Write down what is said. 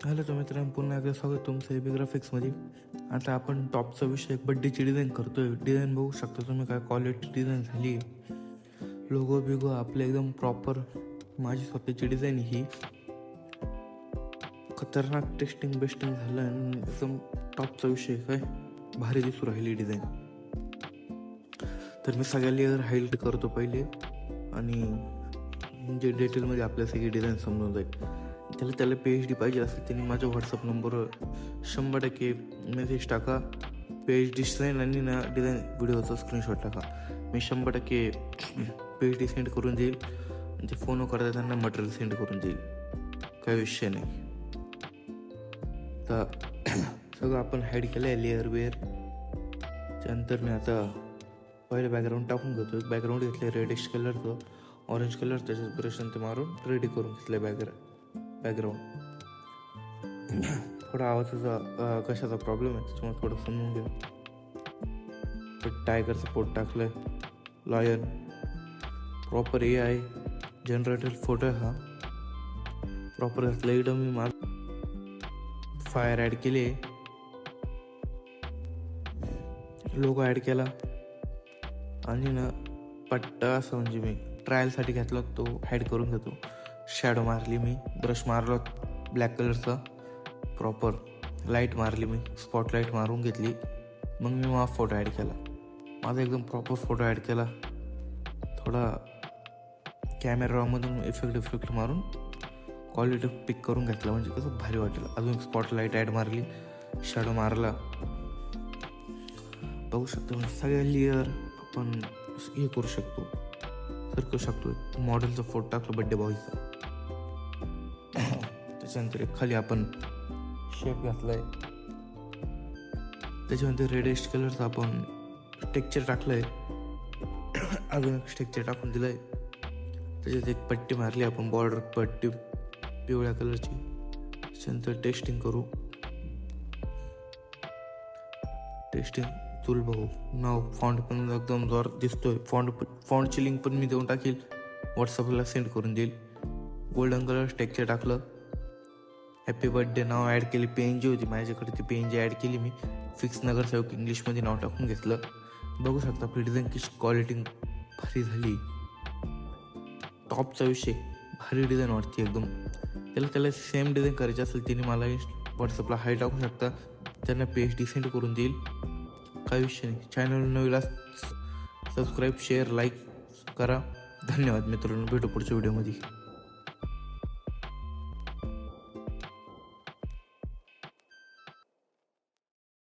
Hello तर मित्रांनो, पुन्हा एकदा स्वागत तुमचं एबी ग्राफिक्समध्ये. आता आपण टॉपचा विषय बड्डेची डिझाईन करतोय. डिझाईन बघू शकता तुम्ही, काय क्वालिटी डिझाईन झाली. लोगो बिगो आपले एकदम प्रॉपर. माझी स्वतःची डिझाईन ही खतरनाक टेस्टिंग बेस्टिंग झालं आणि एकदम टॉपचा विषय काय भारी दिसू राहिली डिझाईन. तर मी सगळ्या लेअर हाईलाइट करतो पहिले आणि जे डिटेलमध्ये आपल्या सगळी डिझाईन समजून जाईल. त्याला PhD पाहिजे असेल त्यांनी माझ्या व्हॉट्सअप नंबरवर 100% मेसेज टाका. PhD डिझाईन आणि ना डिझाईन व्हिडिओचा स्क्रीनशॉट टाका. मी 100% PhD सेंड करून देईल. जे फोन करता त्यांना मटेरियल सेंड करून देईल, काही विषय नाही. तर सगळं आपण हाईड केलं आहे लेअर वेअर. त्यानंतर मी आता पहिले बॅकग्राऊंड टाकून घेतो. बॅकग्राऊंड घेतलं रेडिश कलरचं, ऑरेंज कलर त्याच्यात ब्रशन ते मारून रेडी करून घेतलं बॅकग्राऊंड. थोडा आवाजाचा कशाचा प्रॉब्लेम आहे त्याच्यामुळे थोडं समजून घ्या. टायगरचं पोट टाकलंय, lion proper AI generated photo आहे हा. प्रॉपर घातलं एकदम. मी फायर ॲड केले, लोगो ॲड केला आणि ना पट्टा असं म्हणजे मी ट्रायलसाठी घेतला तो हाईड करून घेतो. शॅडो मारली, मी ब्रश मारला ब्लॅक कलरचा, प्रॉपर लाईट मारली, मी स्पॉटलाईट मारून घेतली. मग मी माझा फोटो ॲड केला, माझा एकदम प्रॉपर फोटो ॲड केला. थोडा कॅमेरामधून इफेक्ट मारून क्वालिटी पिक करून घेतला, म्हणजे कसं भारी वाटेल. अजून स्पॉटलाईट ॲड मारली, शॅडो मारला. बघू शकतो म्हणजे सगळ्या लेअर आपण हे करू शकतो, सरकू शकतो. मॉडेलचा फोटो टाकला बड्डे बॉयचा. त्याच्यानंतर खाली आपण शेप घातलाय, त्याच्यानंतर रेडिश कलरचा आपण टेक्चर टाकलंय. अजून एक टेक्चर टाकून दिलंय. त्याच्यात एक पट्टी मारली आपण, बॉर्डर पट्टी पिवळ्या कलरची. त्याच्यानंतर टेस्टिंग करू. टेस्टिंग चूल बघू. नाव फॉन्ट पण एकदम जोर दिसतोय. फॉन्टची लिंक पण मी देऊन टाकेल, व्हॉट्सअपला सेंड करून देईल. गोल्डन कलर टेक्चर टाकलं. हॅपी बर्थडे नाव ॲड केली. PNG होती माझ्याकडे, ती PNG ॲड केली मी. फिक्स नगरसेवक इंग्लिशमध्ये नाव टाकून घेतलं. बघू शकता आपली डिझाईन कशी क्वालिटी भारी झाली. टॉपचा विषय भारी डिझाईन वाटते एकदम. त्याला सेम डिझाईन करायची असेल तिने मला व्हॉट्सअपला हाय टाकू शकता. त्यांना PhD सेंड करून देईल, काही विषय नाही. चॅनल नवीला सबस्क्राईब शेअर लाईक करा. धन्यवाद मित्रांनो, भेटू पुढच्या व्हिडिओमध्ये.